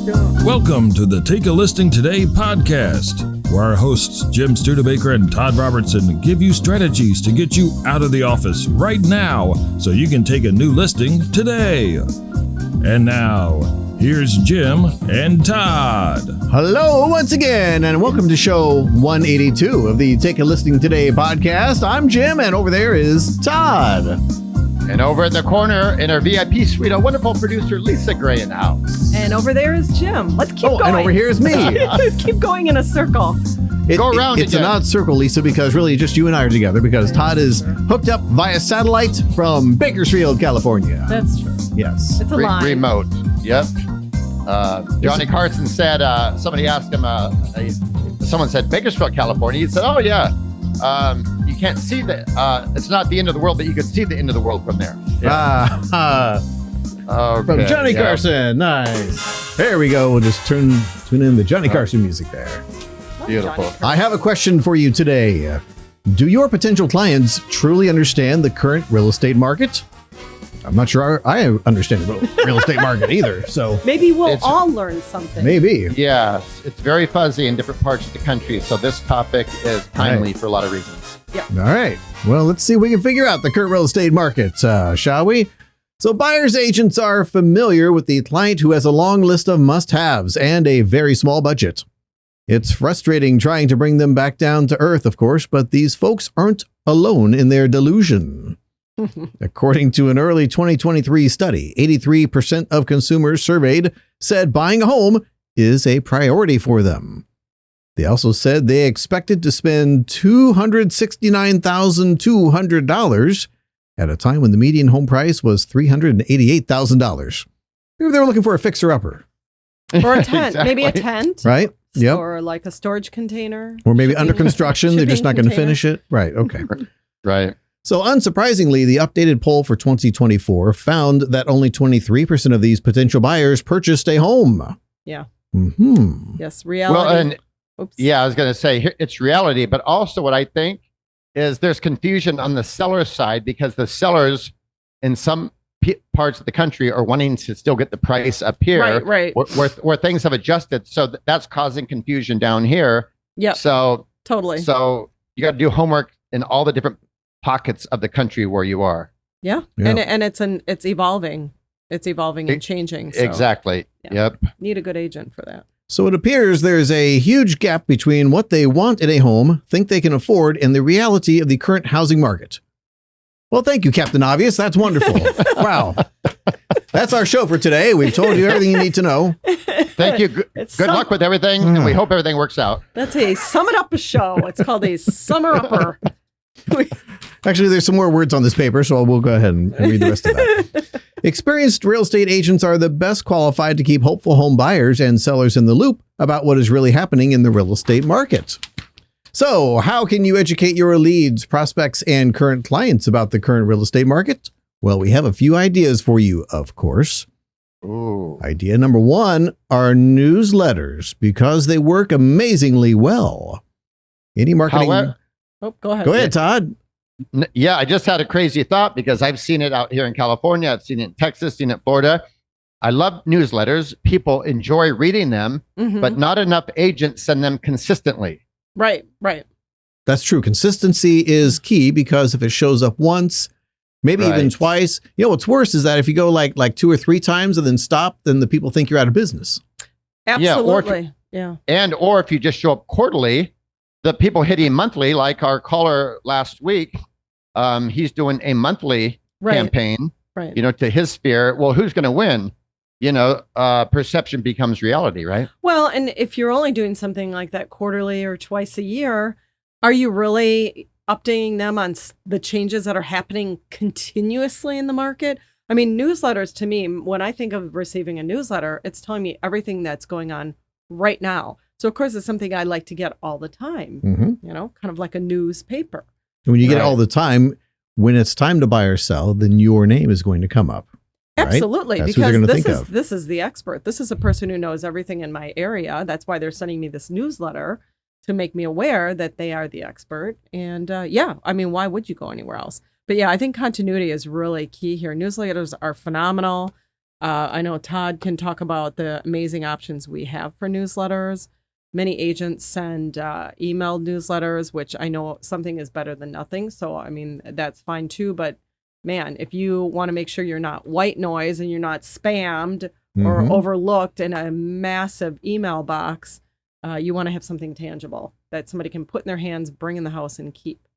Welcome to the Take a Listing Today podcast, where our hosts Jim Studebaker and Todd Robertson give you strategies to get you out of the office right now so you can take a new listing today. And now, here's Jim and Todd. Hello once again, and welcome to show 182 of the Take a Listing Today podcast. I'm Jim, and over there is Todd. And over in the corner in our VIP suite, a wonderful producer, Lisa Gray, in the house. And over there is Jim. Let's keep going. And over here is me. Let's keep going in a circle. Go around It's again. an odd circle, Lisa, because really just you and I are together because Todd is hooked up via satellite from Bakersfield, California. That's true. Yes. It's a line. Remote. Yep. Johnny Carson said, somebody asked him, someone said, Bakersfield, California. He said, oh, yeah. You can't see it's not the end of the world, but you can see the end of the world from there. Yeah. Okay, From Johnny yeah. Carson. Nice. There we go. We'll just tune in the Johnny Carson music there. Beautiful. I have a question for you today. Do your potential clients truly understand the current real estate market? I'm not sure I understand the real estate market either, so Maybe we'll all learn something. maybe. Yeah, it's very fuzzy in different parts of the country, so this topic is timely for a lot of reasons. All right. Well, let's see if we can figure out the current real estate market, shall we? So buyer's agents are familiar with the client who has a long list of must-haves and a very small budget. It's frustrating trying to bring them back down to earth, of course, but these folks aren't alone in their delusion. According to an early 2023 study, 83% of consumers surveyed said buying a home is a priority for them. They also said they expected to spend $269,200 at a time when the median home price was $388,000. Maybe they were looking for a fixer-upper, Or a tent. Exactly. Maybe a tent. right? Yep. Or like a storage container. Or maybe under construction, they're just not going to shipping finish it. Right, okay. Right. So unsurprisingly, the updated poll for 2024 found that only 23% of these potential buyers purchased a home. Yeah. Mm-hmm. Yes, reality. Well, and Oops. yeah, I was going to say it's reality, but also what I think is there's confusion on the seller side because the sellers in some parts of the country are wanting to still get the price up here, Right. where things have adjusted. So that's causing confusion down here. Yep. So Totally. So you got to do homework in all the different pockets of the country where you are. Yeah. Yeah. And it's evolving. It's evolving and changing. So Exactly. Yeah. Yep. Need a good agent for that. So it appears there's a huge gap between what they want in a home, think they can afford, and the reality of the current housing market. Well, thank you, Captain Obvious. That's wonderful. Wow. That's our show for today. We've told you everything you need to know. Thank you. Good luck with everything. And we hope everything works out. That's a sum it up show. It's called a summer upper. Actually, there's some more words on this paper, so we'll go ahead and read the rest of that. Experienced real estate agents are the best qualified to keep hopeful home buyers and sellers in the loop about what is really happening in the real estate market. So, how can you educate your leads, prospects, and current clients about the current real estate market? Well, we have a few ideas for you, of course. Ooh. Idea number one are newsletters because they work amazingly well. Any marketing... However- Go ahead. Go ahead, Todd. Yeah, I just had a crazy thought because I've seen it out here in California. I've seen it in Texas, seen it in Florida. I love newsletters. People enjoy reading them, Mhm. but not enough agents send them consistently. Right. That's true. Consistency is key because if it shows up once, maybe even Right. twice, what's worse is that if you go like 2 or 3 times and then stop, then the people think you're out of business. Absolutely. Yeah. And or if you just show up quarterly, the people hitting monthly, like our caller last week, he's doing a monthly Right. campaign, Right. to his sphere. Well, who's going to win? Perception becomes reality, right? Well, and if you're only doing something like that quarterly or twice a year, are you really updating them on the changes that are happening continuously in the market? I mean, newsletters to me, when I think of receiving a newsletter, it's telling me everything that's going on right now. So, of course, it's something I like to get all the time, Mm-hmm. kind of like a newspaper. And when you get it Right. all the time, when it's time to buy or sell, then your name is going to come up. Right? Absolutely, That's who they're because gonna think of. this is the expert. This is a person who knows everything in my area. That's why they're sending me this newsletter to make me aware that they are the expert. And why would you go anywhere else? But yeah, I think continuity is really key here. Newsletters are phenomenal. I know Todd can talk about the amazing options we have for newsletters. Many agents send email newsletters, which I know something is better than nothing. So, I mean, that's fine too. But man, if you want to make sure you're not white noise and you're not spammed or overlooked in a massive email box, you want to have something tangible that somebody can put in their hands, bring in the house, and keep.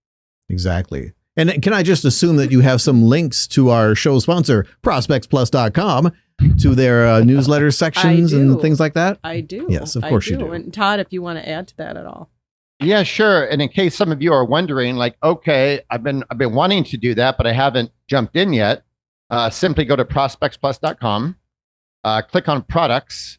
Exactly. And can I just assume that you have some links to our show sponsor, ProspectsPLUS.com, to their newsletter sections and things like that? I do. Yes, of course you do. And Todd, if you want to add to that at all. Yeah, sure. And in case some of you are wondering, like, okay, I've been wanting to do that, but I haven't jumped in yet. Simply go to ProspectsPLUS.com, click on products.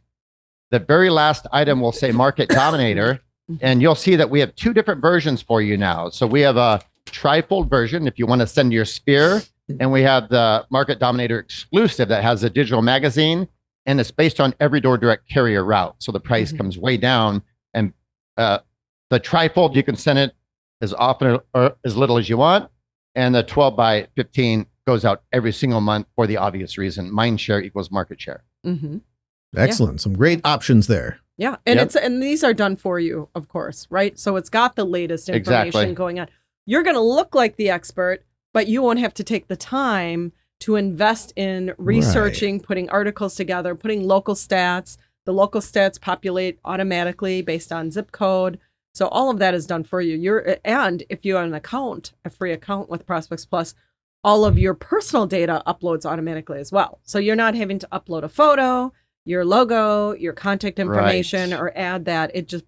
The very last item will say Market Dominator, and you'll see that we have 2 different versions for you now. So we have a trifold version if you want to send your sphere, and we have the Market Dominator exclusive that has a digital magazine, and it's based on every door direct carrier route. So the price comes way down, and the trifold, you can send it as often or as little as you want, and the 12 by 15 goes out every single month for the obvious reason: mind share equals market share. Excellent. Yeah. Some great options there. Yeah. And and these are done for you, of course, right? So it's got the latest information going on. You're going to look like the expert, but you won't have to take the time to invest in researching, putting articles together, putting local stats. The local stats populate automatically based on zip code. So all of that is done for you. And if you have an account, a free account with Prospects Plus, all of your personal data uploads automatically as well. So you're not having to upload a photo, your logo, your contact information, or add that. It just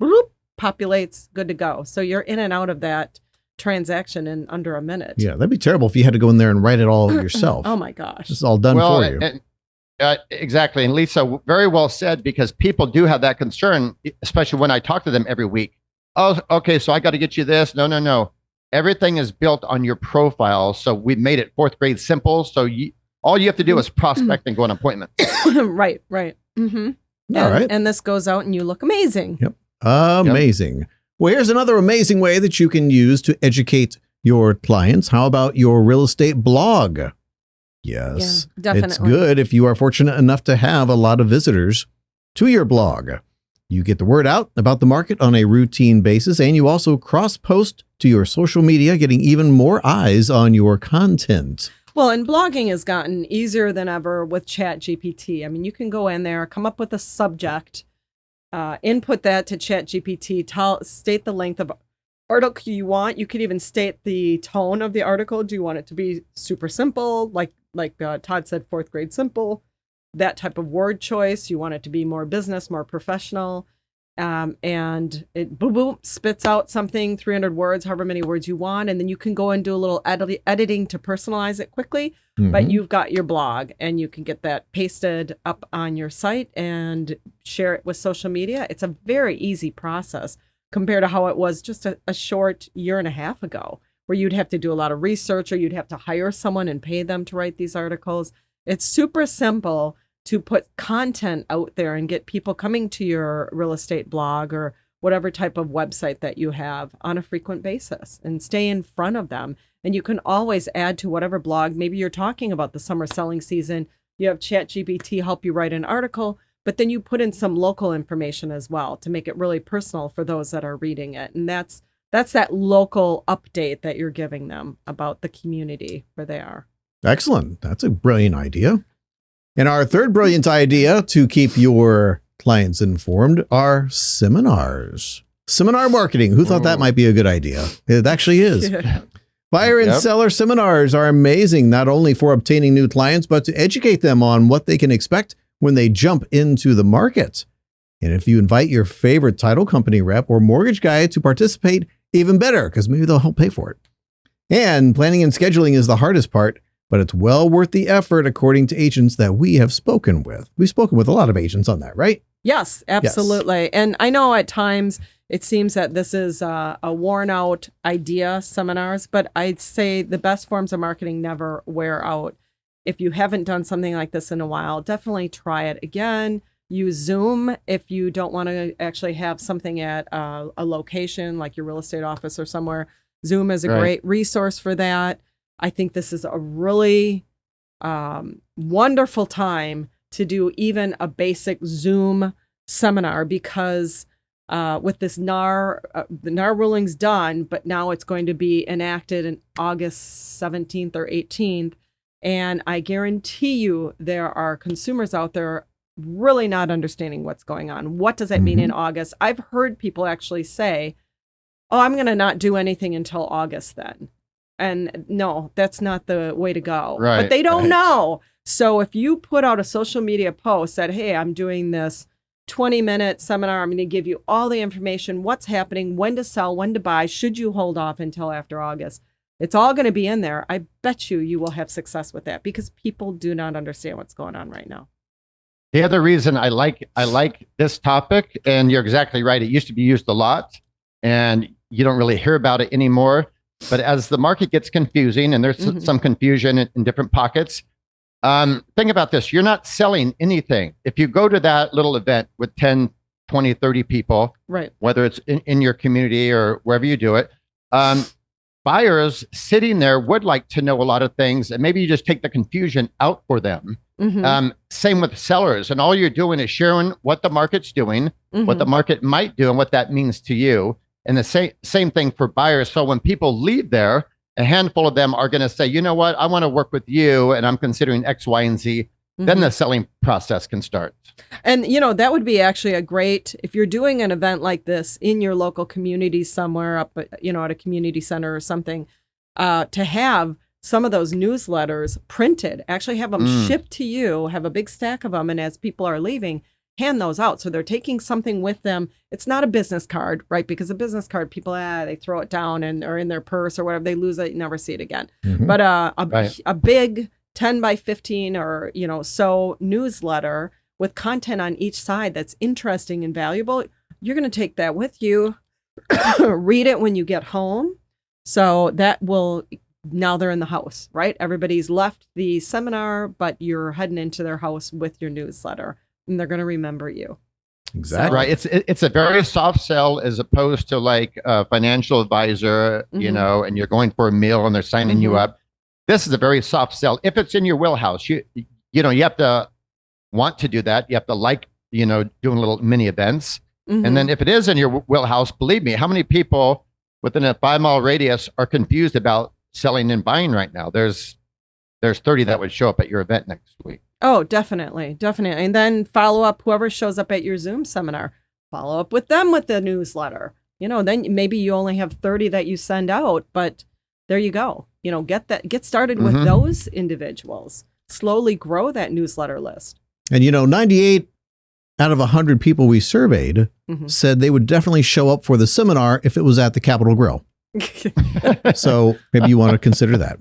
populates, good to go. So you're in and out of that transaction in under a minute. Yeah, that'd be terrible if you had to go in there and write it all yourself. Oh my gosh. It's all done for you. Exactly. And Lisa, very well said, because people do have that concern, especially when I talk to them every week. Oh, okay, so I got to get you this. No. Everything is built on your profile. So we've made it 4th grade simple. So all you have to do is prospect and go on appointment. Right. All right. And this goes out and you look amazing. Yep. Amazing. Yep. Well, here's another amazing way that you can use to educate your clients. How about your real estate blog? Yes, yeah, definitely. It's good if you are fortunate enough to have a lot of visitors to your blog. You get the word out about the market on a routine basis, and you also cross-post to your social media, getting even more eyes on your content. Well, and blogging has gotten easier than ever with ChatGPT. I mean, you can go in there, come up with a subject, input that to ChatGPT, state the length of article you want. You could even state the tone of the article. Do you want it to be super simple, like Todd said, 4th grade simple? That type of word choice. You want it to be more business, more professional. And it spits out something, 300 words, however many words you want. And then you can go and do a little editing to personalize it quickly. But you've got your blog, and you can get that pasted up on your site and share it with social media. It's a very easy process compared to how it was just a short year and a half ago, where you'd have to do a lot of research, or you'd have to hire someone and pay them to write these articles. It's super simple to put content out there and get people coming to your real estate blog or whatever type of website that you have on a frequent basis, and stay in front of them. And you can always add to whatever blog. Maybe you're talking about the summer selling season. You have ChatGPT help you write an article, but then you put in some local information as well to make it really personal for those that are reading it. And that's that local update that you're giving them about the community where they are. Excellent. That's a brilliant idea. And our third brilliant idea to keep your clients informed are seminars. Seminar marketing. Who thought that might be a good idea? It actually is. Yeah. Buyer and seller seminars are amazing, not only for obtaining new clients, but to educate them on what they can expect when they jump into the market. And if you invite your favorite title company rep or mortgage guy to participate, even better, because maybe they'll help pay for it. And planning and scheduling is the hardest part, but it's well worth the effort, according to agents that we have spoken with. We've spoken with a lot of agents on that, right? Yes, absolutely. Yes. And I know at times it seems that this is a worn out idea, seminars, but I'd say the best forms of marketing never wear out. If you haven't done something like this in a while, definitely try it again. Use Zoom if you don't want to actually have something at a location like your real estate office or somewhere. Zoom is a great resource for that. I think this is a really wonderful time to do even a basic Zoom seminar because with this NAR, the NAR ruling's done, but now it's going to be enacted in August 17th or 18th. And I guarantee you there are consumers out there really not understanding what's going on. What does that mean in August? I've heard people actually say, oh, I'm going to not do anything until August then. And no, that's not the way to go. Right, but they don't know. So if you put out a social media post that, hey, I'm doing this 20-minute seminar, I'm going to give you all the information, what's happening, when to sell, when to buy, should you hold off until after August? It's all going to be in there. I bet you will have success with that because people do not understand what's going on right now. The other reason I like this topic, and you're exactly right, it used to be used a lot, and you don't really hear about it anymore. But as the market gets confusing, and there's some confusion in different pockets, think about this. You're not selling anything. If you go to that little event with 10, 20, 30 people, right, whether it's in your community or wherever you do it, buyers sitting there would like to know a lot of things, and maybe you just take the confusion out for them. Same with sellers, and all you're doing is sharing what the market's doing, what the market might do, and what that means to you. And the same thing for buyers. So when people leave there, a handful of them are going to say, you know what, I want to work with you, and I'm considering X, Y, and Z. Then the selling process can start. And, that would be actually a great, if you're doing an event like this in your local community somewhere up, at a community center or something, to have some of those newsletters printed, actually have them shipped to you, have a big stack of them. And as people are leaving, hand those out. So they're taking something with them. It's not a business card, right? Because a business card, people, they throw it down or in their purse or whatever. They lose it, you never see it again. But a big 10 by 15 or, so newsletter with content on each side that's interesting and valuable, you're going to take that with you, read it when you get home. So that will, now they're in the house, right? Everybody's left the seminar, but you're heading into their house with your newsletter, and they're going to remember you. Exactly. Right. It's a very soft sell as opposed to like a financial advisor, and you're going for a meal and they're signing you up. This is a very soft sell. If it's in your wheelhouse, you have to want to do that. You have to doing little mini events. And then if it is in your wheelhouse, believe me, how many people within a 5-mile radius are confused about selling and buying right now? There's 30 that would show up at your event next week. Oh, definitely. And then follow up, whoever shows up at your Zoom seminar, follow up with them with the newsletter. Then maybe you only have 30 that you send out, but there you go. Get started with those individuals. Slowly grow that newsletter list. And 98 out of 100 people we surveyed said they would definitely show up for the seminar if it was at the Capitol Grill. So maybe you want to consider that.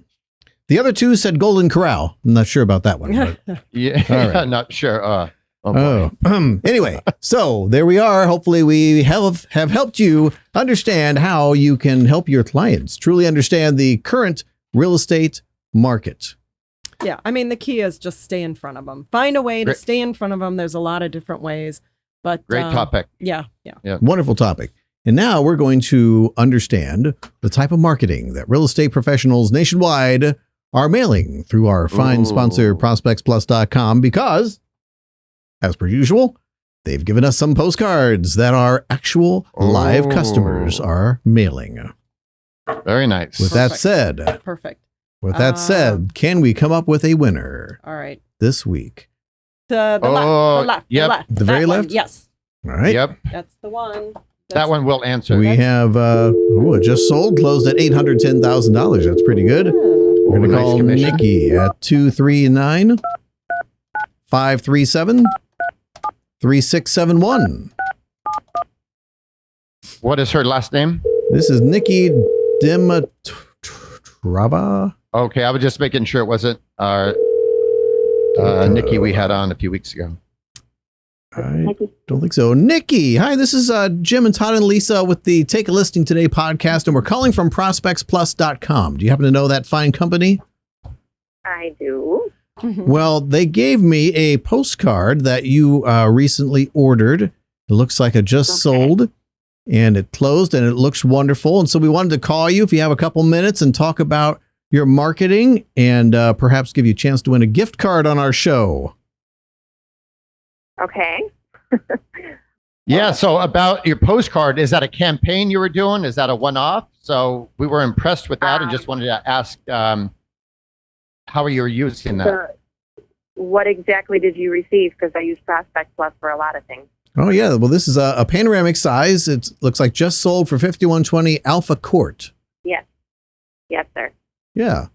The other two said Golden Corral. I'm not sure about that one. But. Yeah, right. Not sure. Anyway, so there we are. Hopefully we have helped you understand how you can help your clients truly understand the current real estate market. Yeah, the key is just stay in front of them. Find a way to stay in front of them. There's a lot of different ways. But great topic. Yeah. Wonderful topic. And now we're going to understand the type of marketing that real estate professionals nationwide are mailing through our fine sponsor, ProspectsPLUS.com, because, as per usual, they've given us some postcards that our actual live customers are mailing. Very nice. With that said, With that said, can we come up with a winner? All right. This week. The left. The very left? One, yes. All right. Yep. That's the one. That one will answer. We have, it just sold, closed at $810,000. That's pretty good. We're going to call Nikki at 239-537-3671. What is her last name? This is Nikki Dimitrova. Okay, I was just making sure it wasn't our Nikki we had on a few weeks ago. I don't think so. Nikki, hi, this is Jim and Todd and Lisa with the Take a Listing Today podcast, and we're calling from ProspectsPLUS.com. Do you happen to know that fine company? I do. Well, they gave me a postcard that you recently ordered. It looks like it just sold, and it closed, and it looks wonderful. And so we wanted to call you if you have a couple minutes and talk about your marketing and perhaps give you a chance to win a gift card on our show. Okay. Yeah. So about your postcard, is that a campaign you were doing? Is that a one-off? So we were impressed with that and just wanted to ask how you were using that. What exactly did you receive? Because I use Prospect Plus for a lot of things. Oh, yeah. Well, this is a panoramic size. It looks like just sold for $51.20 Alpha Court. Yes. Yes, sir. Yeah.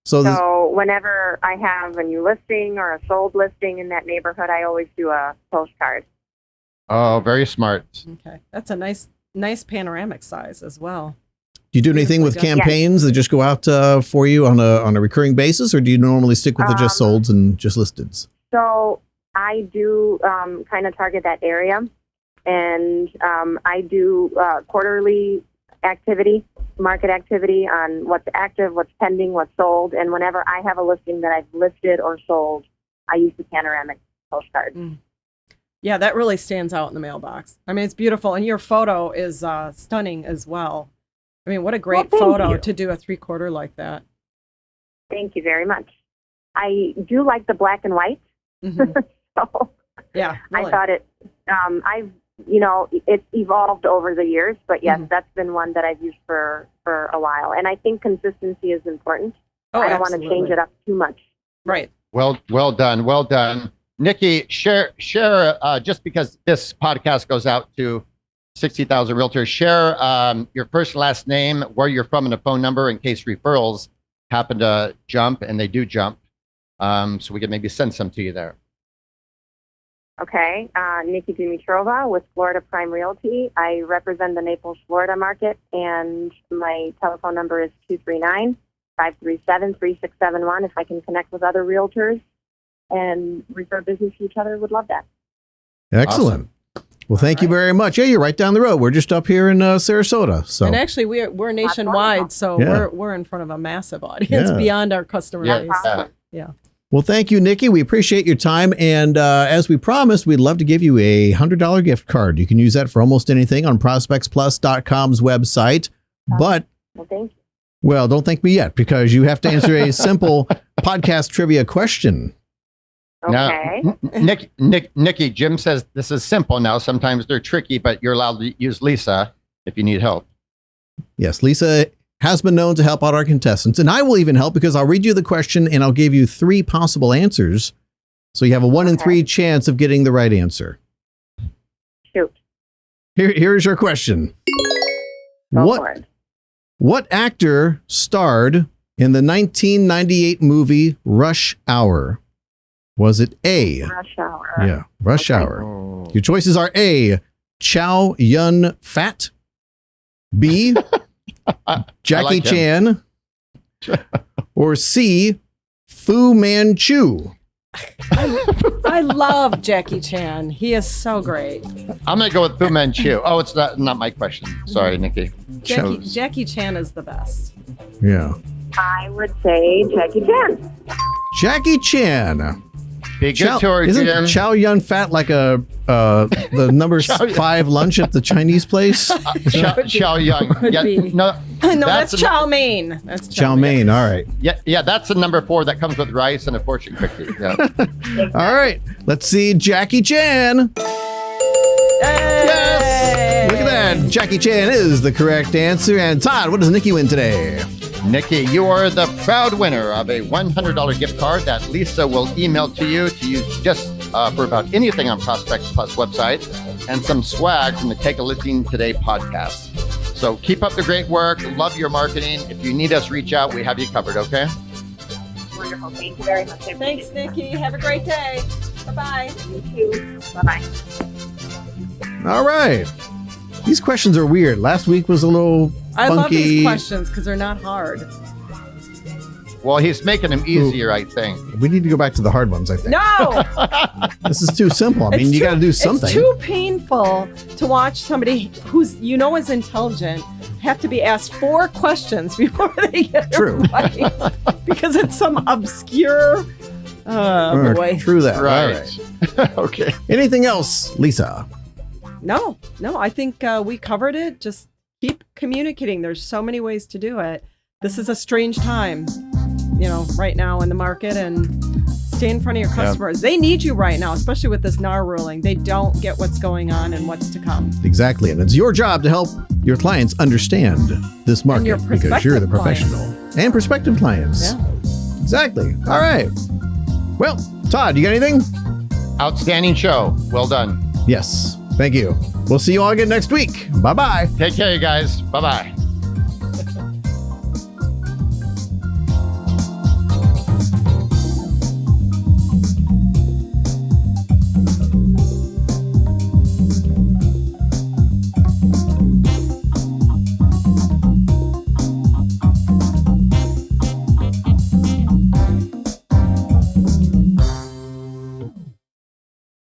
So whenever I have a new listing or a sold listing in that neighborhood, I always do a postcard. Oh, very smart. Okay. That's a nice panoramic size as well. do you do anything with campaigns that just go out for you on a recurring basis, or do you normally stick with the just solds and just listeds? So I do kind of target that area, and I do quarterly market activity on what's active, what's pending, what's sold. And whenever I have a listing that I've listed or sold, I use the panoramic postcard. Yeah, that really stands out in the mailbox. I mean, it's beautiful. And your photo is stunning as well. I mean, what a great photo to do a 3/4 like that. Thank you very much. I do like the black and white. Mm-hmm. So yeah, really. I thought it's evolved over the years, but yes, that's been one that I've used for a while. And I think consistency is important. I don't want to change it up too much. Right. Well done. Well done. Nikki, share just because this podcast goes out to 60,000 realtors, share your first and last name, where you're from, and a phone number in case referrals happen to jump, and they do jump. So we can maybe send some to you there. Okay. Nikki Dimitrova with Florida Prime Realty. I represent the Naples, Florida market, and my telephone number is 239-537-3671. If I can connect with other realtors and refer business to each other, would love that. Excellent. Awesome. Well, thank you very much. Yeah, you're right down the road. We're just up here in Sarasota. So, and actually, we're nationwide, so we're in front of a massive audience beyond our customer base. Yeah. Well, thank you, Nikki. We appreciate your time. And as we promised, we'd love to give you a $100 gift card. You can use that for almost anything on ProspectsPLUS.com's website. But, thank you. Well, don't thank me yet, because you have to answer a simple podcast trivia question. Okay. Now, Nikki, Jim says this is simple now. Sometimes they're tricky, but you're allowed to use Lisa if you need help. Yes, Lisa has been known to help out our contestants, and I will even help, because I'll read you the question and I'll give you 3 possible answers. So you have a 1 in 3 chance of getting the right answer. Shoot. Here's your question. Go for it. What actor starred in the 1998 movie Rush Hour? Was it A? Rush Hour. Yeah, Rush Hour. Your choices are A, Chow Yun Fat, B, Jackie Chan, or C, Fu Manchu. I love Jackie Chan. He is so great. I'm going to go with Fu Manchu. Oh, it's not my question. Sorry, Nikki. Jackie Chan is the best. Yeah. I would say Jackie Chan. Jackie Chan. Be good to her, isn't Jim. Chow Yun Fat like the number 5 lunch at the Chinese place? Chow Yun. Could be. No, that's Chow Mein. That's Chow Mein. All right. Yeah, that's the number 4 that comes with rice and a fortune cookie. Yeah. All right. Let's see Jackie Chan. Yes. Look at that. Jackie Chan is the correct answer. And Todd, what does Nikki win today? Nikki, you are the proud winner of a $100 gift card that Lisa will email to you to use just for about anything on Prospects Plus website, and some swag from the Take a Listing Today podcast. So keep up the great work. Love your marketing. If you need us, reach out. We have you covered, okay? Wonderful. Thank you very much. Thanks, Nikki. Have a great day. Bye-bye. You too. Bye-bye. All right. These questions are weird. Last week was a little funky. I love these questions because they're not hard. Well, he's making them easier, I think. We need to go back to the hard ones, I think. No! This is too simple. I mean, you got to do something. It's too painful to watch somebody who's, is intelligent have to be asked 4 questions before they get it right. Because it's some obscure... boy. True that. Right. All right. Okay. Anything else, Lisa? No, I think we covered it. Just keep communicating. There's so many ways to do it. This is a strange time, right now in the market, and Stay in front of your customers. They need you right now, especially with this NAR ruling. They don't get what's going on and what's to come. Exactly. And it's your job to help your clients understand this market your because you're the professional. And prospective clients. Yeah. Exactly. All right. Well, Todd, you got anything? Outstanding show. Well done. Yes. Thank you. We'll see you all again next week. Bye-bye. Take care, you guys. Bye-bye.